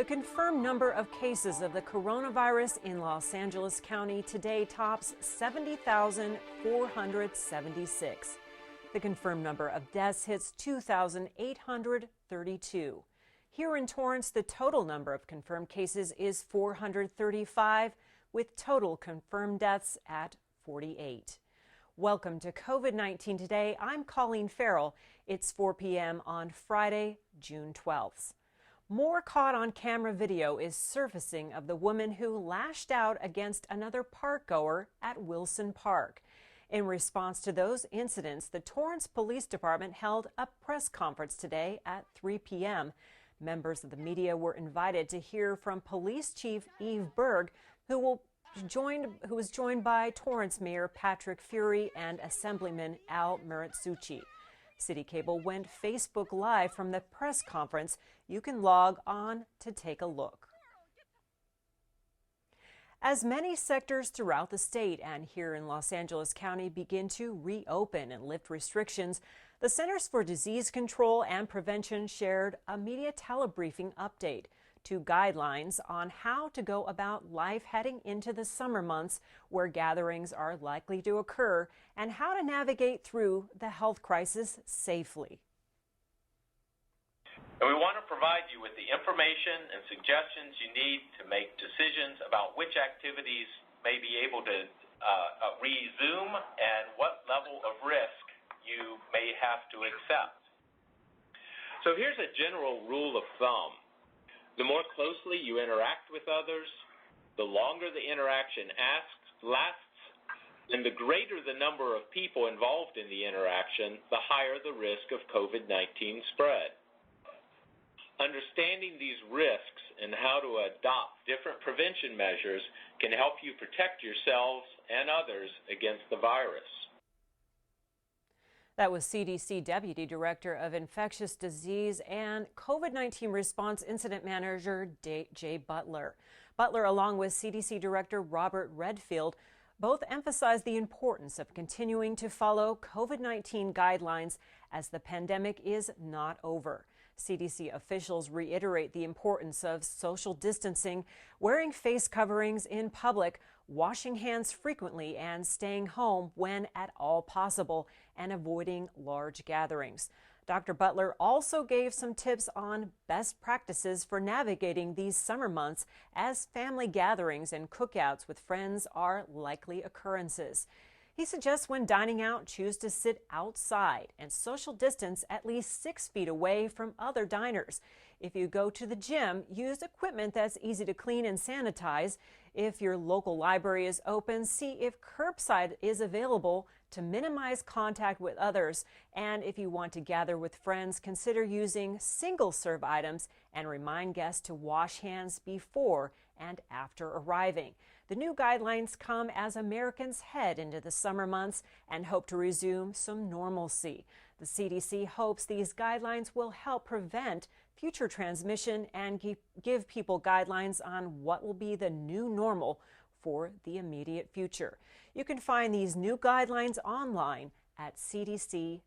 The confirmed number of cases of the coronavirus in Los Angeles County today tops 70,476. The confirmed number of deaths hits 2,832. Here in Torrance, the total number of confirmed cases is 435, with total confirmed deaths at 48. Welcome to COVID-19 Today. I'm Colleen Farrell. It's 4 p.m. on Friday, June 12th. More caught on camera video is surfacing of the woman who lashed out against another park goer at Wilson Park. In response to those incidents, the Torrance Police Department held a press conference today at 3 p.m. Members of the media were invited to hear from Police Chief Eve Berg, who was joined by Torrance Mayor Patrick Fury and Assemblyman Al Maritsucci. City Cable went Facebook Live from the press conference. You can log on to take a look. As many sectors throughout the state and here in Los Angeles County begin to reopen and lift restrictions, the Centers for Disease Control and Prevention shared a media telebriefing update, 2 guidelines on how to go about life heading into the summer months where gatherings are likely to occur and how to navigate through the health crisis safely. And we want to provide you with the information and suggestions you need to make decisions about which activities may be able to resume and what level of risk you may have to accept. So here's a general rule of thumb. The more closely you interact with others, the longer the interaction lasts, and the greater the number of people involved in the interaction, the higher the risk of COVID-19 spread. Understanding these risks and how to adopt different prevention measures can help you protect yourselves and others against the virus. That was CDC Deputy Director of Infectious Disease and COVID-19 Response Incident Manager Jay Butler. Butler, along with CDC Director Robert Redfield, both emphasized the importance of continuing to follow COVID-19 guidelines as the pandemic is not over. CDC officials reiterate the importance of social distancing, wearing face coverings in public, washing hands frequently, and staying home when at all possible, and avoiding large gatherings. Dr. Butler also gave some tips on best practices for navigating these summer months as family gatherings and cookouts with friends are likely occurrences. He suggests when dining out, choose to sit outside and social distance at least 6 feet away from other diners. If you go to the gym, use equipment that's easy to clean and sanitize. If your local library is open, see if CURBSIDE is available to minimize contact with others. And if you want to gather with friends, consider using single-serve items and remind guests to wash hands before and after arriving. The new guidelines come as Americans head into the summer months and hope to resume some normalcy. The CDC hopes these guidelines will help prevent future transmission and give people guidelines on what will be the new normal for the immediate future. You can find these new guidelines online at cdc.gov.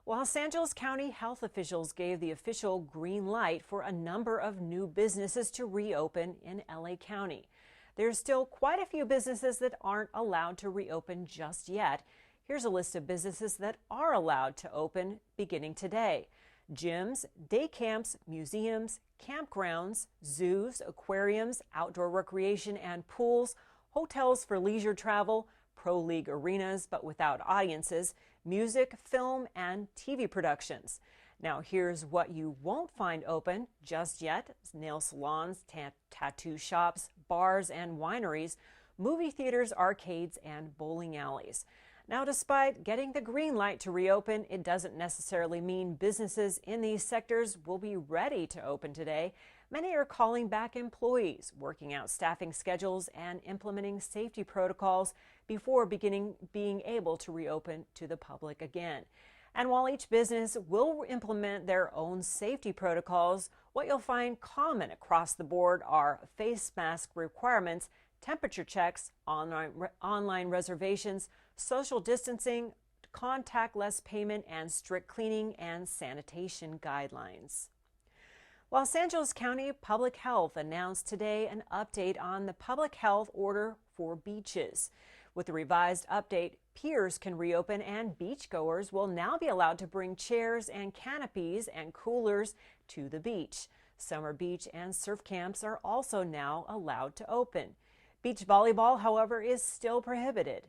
Los Angeles County health officials gave the official green light for a number of new businesses to reopen in LA County. There's still quite a few businesses that aren't allowed to reopen just yet. Here's a list of businesses that are allowed to open beginning today. Gyms, day camps, museums, campgrounds, zoos, aquariums, outdoor recreation and pools, hotels for leisure travel, pro league arenas but without audiences, music, film, and TV productions. Now here's what you won't find open just yet: nail salons, tattoo shops, bars and wineries, movie theaters, arcades, and bowling alleys. Now, despite getting the green light to reopen, it doesn't necessarily mean businesses in these sectors will be ready to open today. Many are calling back employees, working out staffing schedules, and implementing safety protocols before being able to reopen to the public again. And while each business will implement their own safety protocols, what you'll find common across the board are face mask requirements, temperature checks, online reservations, social distancing, contactless payment, and strict cleaning and sanitation guidelines. Los Angeles County Public Health announced today an update on the public health order for beaches. With the revised update, piers can reopen and beachgoers will now be allowed to bring chairs and canopies and coolers to the beach. Summer beach and surf camps are also now allowed to open. Beach volleyball, however, is still prohibited.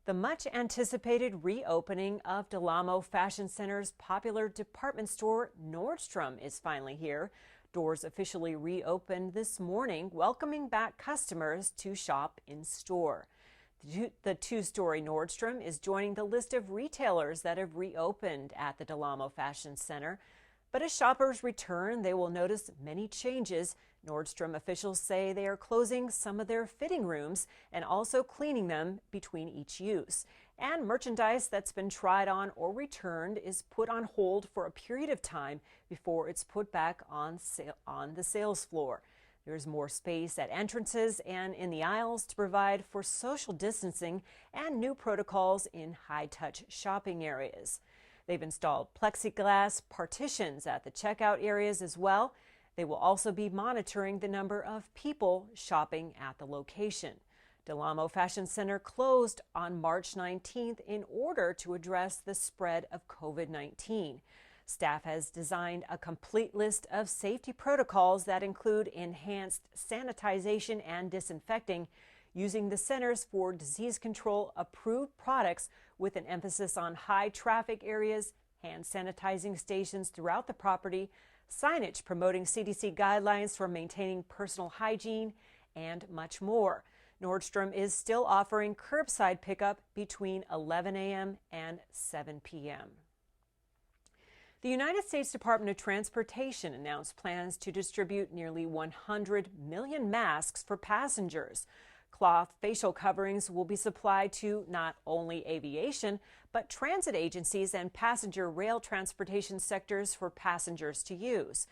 The much-anticipated reopening of Del Amo Fashion Center's popular department store, Nordstrom, is finally here. Doors officially reopened this morning, welcoming back customers to shop in store. The two-story Nordstrom is joining the list of retailers that have reopened at the Del Amo Fashion Center. But as shoppers return, they will notice many changes. Nordstrom officials say they are closing some of their fitting rooms and also cleaning them between each use. And merchandise that's been tried on or returned is put on hold for a period of time before it's put back on the sales floor. There's more space at entrances and in the aisles to provide for social distancing and new protocols in high-touch shopping areas. They've installed plexiglass partitions at the checkout areas as well. They will also be monitoring the number of people shopping at the location. Del Amo Fashion Center closed on March 19th in order to address the spread of COVID-19. Staff has designed a complete list of safety protocols that include enhanced sanitization and disinfecting, using the Centers for Disease Control approved products with an emphasis on high traffic areas, hand sanitizing stations throughout the property, signage promoting CDC guidelines for maintaining personal hygiene, and much more. Nordstrom is still offering curbside pickup between 11 a.m. and 7 p.m. The United States Department of Transportation announced plans to distribute nearly 100 million masks for passengers. Cloth facial coverings will be supplied to not only aviation, but transit agencies and passenger rail transportation sectors for passengers to use.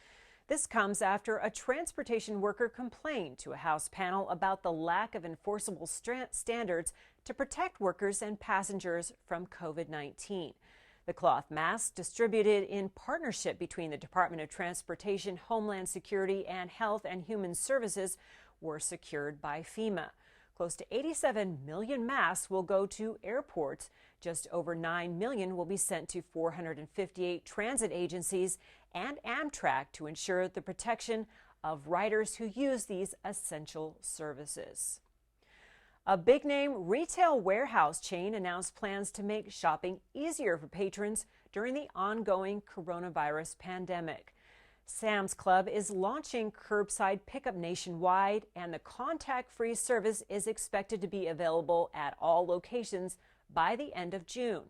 This comes after a transportation worker complained to a House panel about the lack of enforceable standards to protect workers and passengers from COVID-19. The cloth masks, distributed in partnership between the Department of Transportation, Homeland Security, and Health and Human Services, were secured by FEMA. Close to 87 million masks will go to airports. Just over 9 million will be sent to 458 transit agencies and Amtrak to ensure the protection of riders who use these essential services. A big-name retail warehouse chain announced plans to make shopping easier for patrons during the ongoing coronavirus pandemic. Sam's Club is launching curbside pickup nationwide, and the contact-free service is expected to be available at all locations by the end of June.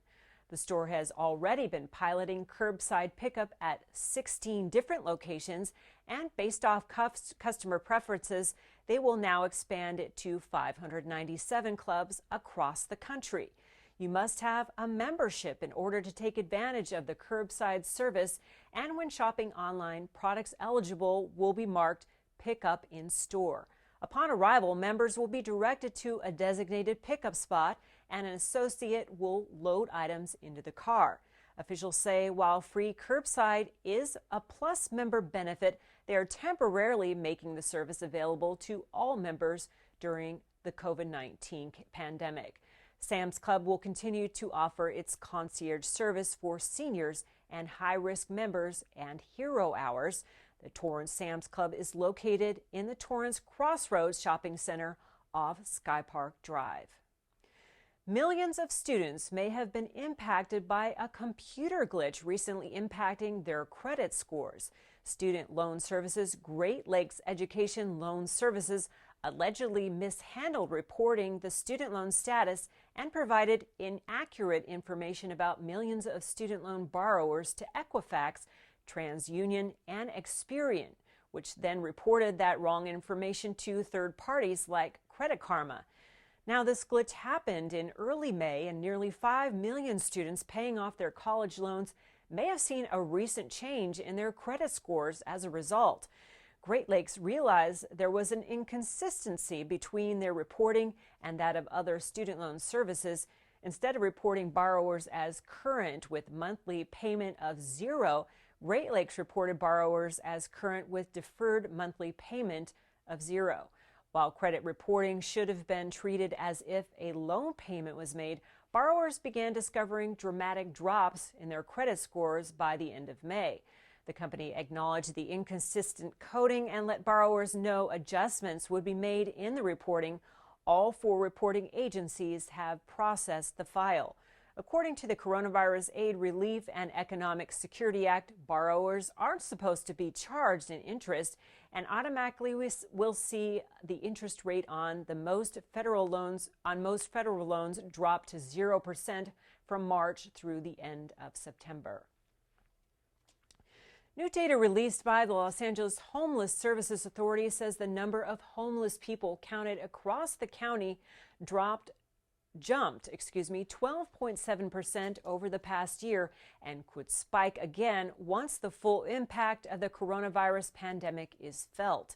The store has already been piloting curbside pickup at 16 different locations, and based off customer preferences, they will now expand it to 597 clubs across the country. You must have a membership in order to take advantage of the curbside service, and when shopping online, products eligible will be marked "Pick up in store." Upon arrival, members will be directed to a designated pickup spot, and an associate will load items into the car. Officials say while free curbside is a Plus member benefit, they are temporarily making the service available to all members during the COVID-19 pandemic. Sam's Club will continue to offer its concierge service for seniors and high-risk members and hero hours. The Torrance Sam's Club is located in the Torrance Crossroads Shopping Center off Sky Park Drive. Millions of students may have been impacted by a computer glitch recently impacting their credit scores. Student Loan Services Great Lakes Education Loan Services allegedly mishandled reporting the student loan status and provided inaccurate information about millions of student loan borrowers to Equifax, TransUnion, and Experian, which then reported that wrong information to third parties like Credit Karma. Now, this glitch happened in early May, and nearly 5 million students paying off their college loans may have seen a recent change in their credit scores as a result. Great Lakes realized there was an inconsistency between their reporting and that of other student loan services. Instead of reporting borrowers as current with monthly payment of $0, Great Lakes reported borrowers as current with deferred monthly payment of $0. While credit reporting should have been treated as if a loan payment was made, borrowers began discovering dramatic drops in their credit scores by the end of May. The company acknowledged the inconsistent coding and let borrowers know adjustments would be made in the reporting. All 4 reporting agencies have processed the file. According to the Coronavirus Aid, Relief, and Economic Security Act, borrowers aren't supposed to be charged in interest and automatically will see the interest rate on most federal loans drop to 0% from March through the end of September. New data released by the Los Angeles Homeless Services Authority says the number of homeless people counted across the county jumped 12.7% over the past year and could spike again once the full impact of the coronavirus pandemic is felt.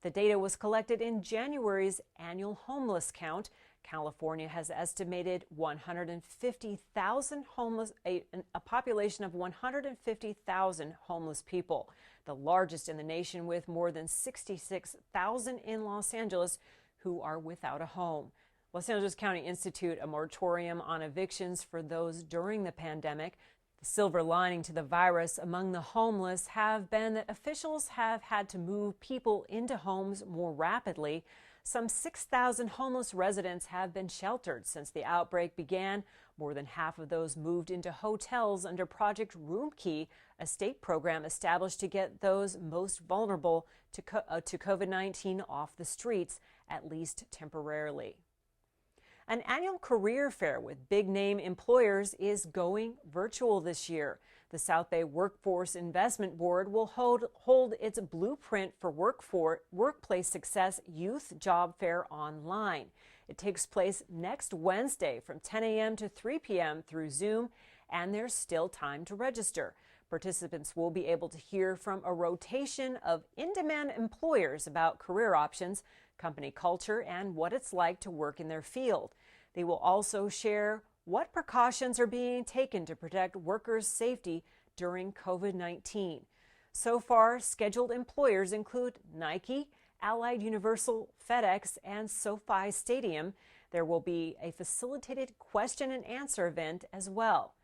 The data was collected in January's annual homeless count. California has estimated 150,000 homeless, a population of 150,000 homeless people, the largest in the nation, with more than 66,000 in Los Angeles who are without a home. Los Angeles County instituted a moratorium on evictions for those during the pandemic. The silver lining to the virus among the homeless have been that officials have had to move people into homes more rapidly. Some 6,000 homeless residents have been sheltered since the outbreak began. More than half of those moved into hotels under Project Roomkey, a state program established to get those most vulnerable to COVID-19 off the streets, at least temporarily. An annual career fair with big-name employers is going virtual this year. The South Bay Workforce Investment Board will hold its Blueprint for Workplace Success Youth Job Fair online. It takes place next Wednesday from 10 a.m. to 3 p.m. through Zoom, and there's still time to register. Participants will be able to hear from a rotation of in-demand employers about career options, company culture, and what it's like to work in their field. They will also share what precautions are being taken to protect workers' safety during COVID-19. So far, scheduled employers include Nike, Allied Universal, FedEx, and SoFi Stadium. There will be a facilitated question and answer event as well.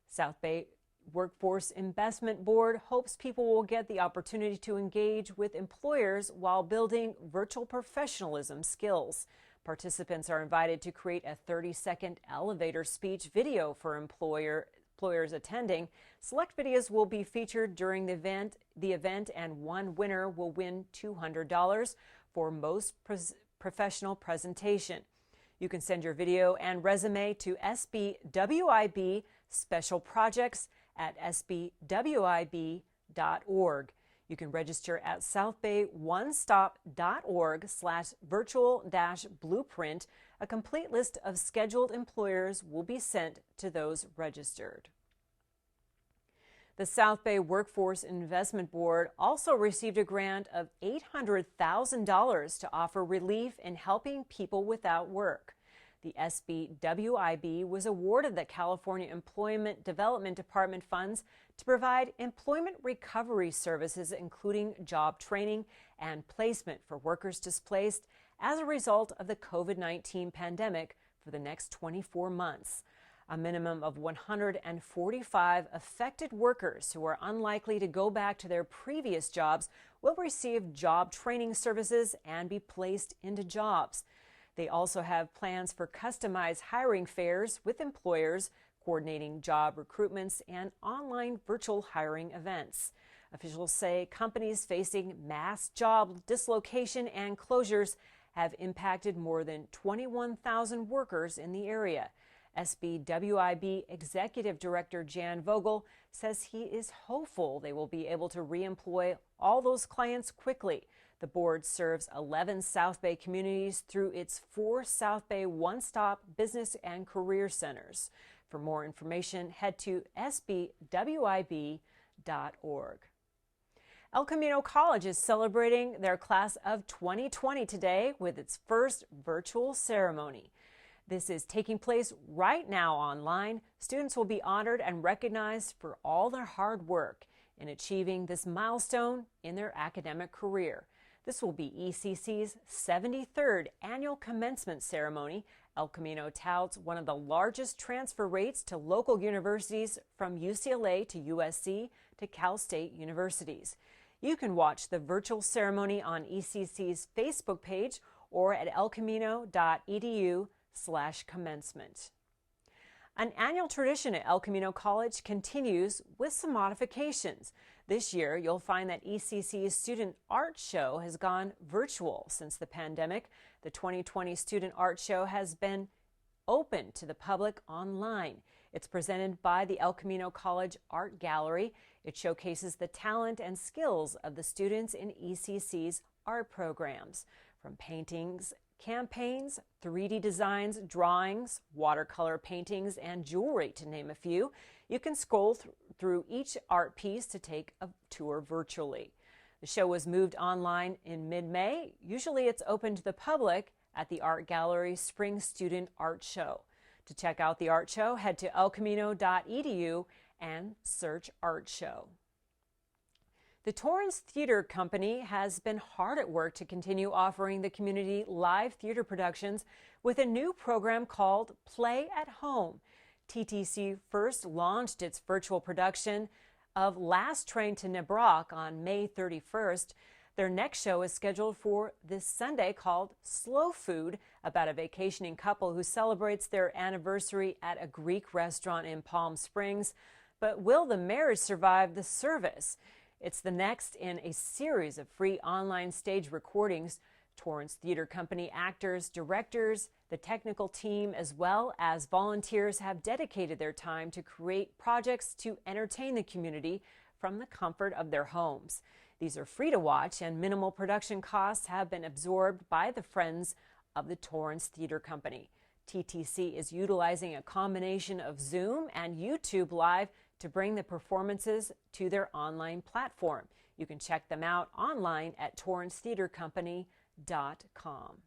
South Bay Workforce Investment Board hopes people will get the opportunity to engage with employers while building virtual professionalism skills. Participants are invited to create a 30-second elevator speech video for employers attending. Select videos will be featured during the event, and one winner will win $200 for most professional presentation. You can send your video and resume to SBWIB Special Projects at sbwib.org. You can register at southbaynonestop.org/virtual-blueprint. A complete list of scheduled employers will be sent to those registered. The South Bay Workforce Investment Board also received a grant of $800,000 to offer relief in helping people without work. The SBWIB was awarded the California Employment Development Department funds to provide employment recovery services, including job training and placement for workers displaced as a result of the COVID-19 pandemic for the next 24 months. A minimum of 145 affected workers who are unlikely to go back to their previous jobs will receive job training services and be placed into jobs. They also have plans for customized hiring fairs with employers, coordinating job recruitments, and online virtual hiring events. Officials say companies facing mass job dislocation and closures have impacted more than 21,000 workers in the area. SBWIB Executive Director Jan Vogel says he is hopeful they will be able to reemploy all those clients quickly. The board serves 11 South Bay communities through its 4 South Bay one-stop business and career centers. For more information, head to sbwib.org. El Camino College is celebrating their class of 2020 today with its first virtual ceremony. This is taking place right now online. Students will be honored and recognized for all their hard work. in achieving this milestone in their academic career. This will be ECC's 73rd annual commencement ceremony. El Camino touts one of the largest transfer rates to local universities from UCLA to USC to Cal State universities. You can watch the virtual ceremony on ECC's Facebook page or at elcamino.edu/commencement. An annual tradition at El Camino College continues with some modifications. This year, you'll find that ECC's Student Art Show has gone virtual since the pandemic. The 2020 Student Art Show has been open to the public online. It's presented by the El Camino College Art Gallery. It showcases the talent and skills of the students in ECC's art programs, from paintings, campaigns, 3D designs, drawings, watercolor paintings, and jewelry, to name a few. You can scroll through each art piece to take a tour virtually. The show was moved online in mid-May. Usually it's open to the public at the Art Gallery Spring Student Art Show. To check out the art show, head to elcamino.edu and search Art Show. The Torrance Theater Company has been hard at work to continue offering the community live theater productions with a new program called Play at Home. TTC first launched its virtual production of Last Train to Nabrock on May 31st. Their next show is scheduled for this Sunday, called Slow Food, about a vacationing couple who celebrates their anniversary at a Greek restaurant in Palm Springs. But will the marriage survive the service? It's the next in a series of free online stage recordings. Torrance Theater Company actors, directors, the technical team, as well as volunteers have dedicated their time to create projects to entertain the community from the comfort of their homes. These are free to watch, and minimal production costs have been absorbed by the Friends of the Torrance Theater Company. TTC is utilizing a combination of Zoom and YouTube Live to bring the performances to their online platform. You can check them out online at torrancetheatercompany.com.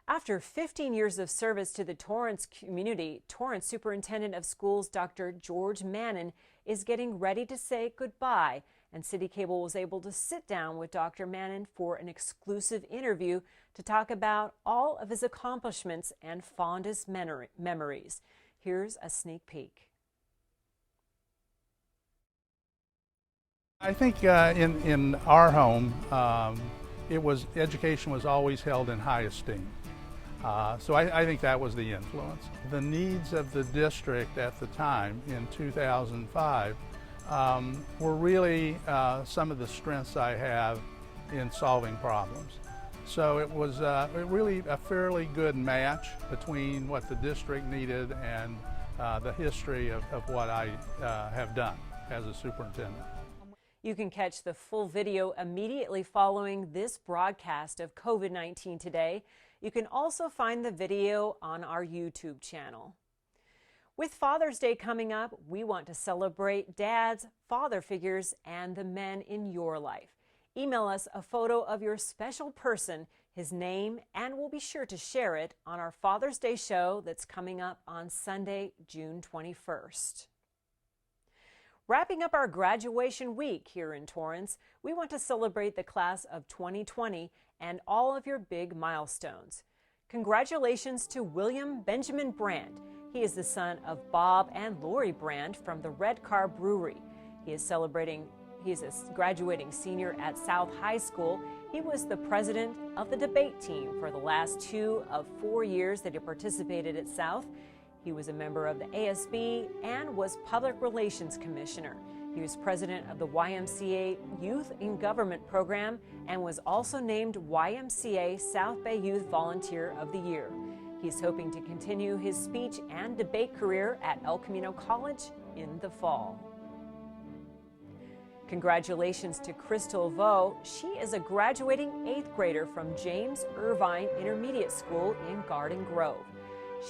After 15 years of service to the Torrance community, Torrance Superintendent of Schools Dr. George Mannon is getting ready to say goodbye, and City Cable was able to sit down with Dr. Mannon for an exclusive interview to talk about all of his accomplishments and fondest memories. Here's a sneak peek. I think in our home, education was always held in high esteem. So I think that was the influence. The needs of the district at the time in 2005 were really some of the strengths I have in solving problems. So it was really a fairly good match between what the district needed and the history of what I have done as a superintendent. You can catch the full video immediately following this broadcast of COVID-19 Today. You can also find the video on our YouTube channel. With Father's Day coming up, we want to celebrate dads, father figures, and the men in your life. Email us a photo of your special person, his name, and we'll be sure to share it on our Father's Day show that's coming up on Sunday, June 21st. Wrapping up our graduation week here in Torrance, we want to celebrate the class of 2020 and all of your big milestones. Congratulations to William Benjamin Brandt. He is the son of Bob and Lori Brandt from the Red Car Brewery. He is a graduating senior at South High School. He was the president of the debate team for the last 2 of 4 years that he participated at South. He was a member of the ASB and was Public Relations Commissioner. He was president of the YMCA Youth in Government program and was also named YMCA South Bay Youth Volunteer of the Year. He's hoping to continue his speech and debate career at El Camino College in the fall. Congratulations to Crystal Vo. She is a graduating 8th grader from James Irvine Intermediate School in Garden Grove.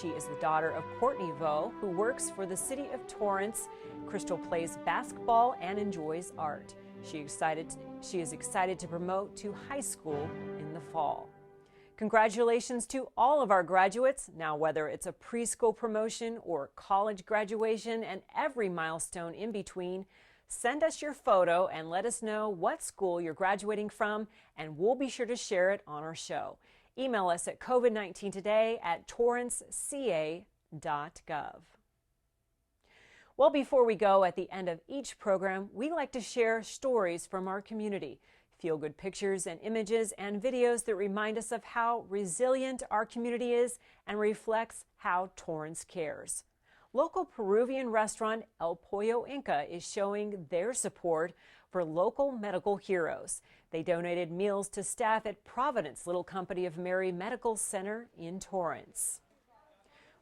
She is the daughter of Courtney Vo, who works for the City of Torrance. Crystal plays basketball and enjoys art. She is excited to promote to high school in the fall. Congratulations to all of our graduates. Now, whether it's a preschool promotion or college graduation and every milestone in between, Send us your photo and let us know what school you're graduating from, and we'll be sure to share it on our show. Email us at covid19today@torranceca.gov. Well, before we go, at the end of each program, we like to share stories from our community. Feel-good pictures and images and videos that remind us of how resilient our community is and reflects how Torrance cares. Local Peruvian restaurant El Pollo Inca is showing their support for local medical heroes. They donated meals to staff at Providence Little Company of Mary Medical Center in Torrance.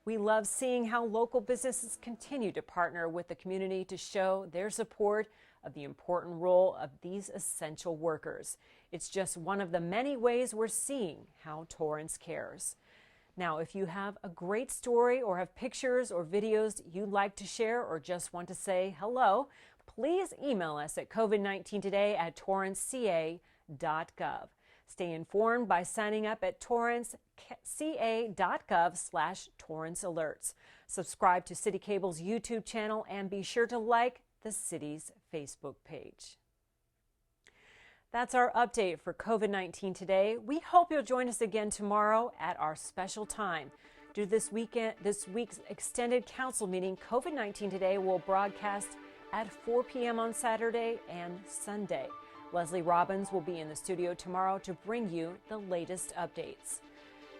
We love seeing how local businesses continue to partner with the community to show their support of the important role of these essential workers. It's just one of the many ways we're seeing how Torrance cares. Now, if you have a great story or have pictures or videos you'd like to share or just want to say hello, please email us at covid19today@torranceca.gov. Stay informed by signing up at torranceca.gov/Torrance Alerts. Subscribe to City Cable's YouTube channel and be sure to like the city's Facebook page. That's our update for COVID-19 today. We hope you'll join us again tomorrow at our special time. Due to this week's extended council meeting, COVID-19 Today will broadcast at 4 p.m. on Saturday and Sunday. Leslie Robbins will be in the studio tomorrow to bring you the latest updates.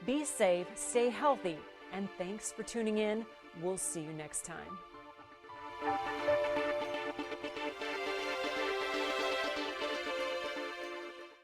Be safe, stay healthy, and thanks for tuning in. We'll see you next time.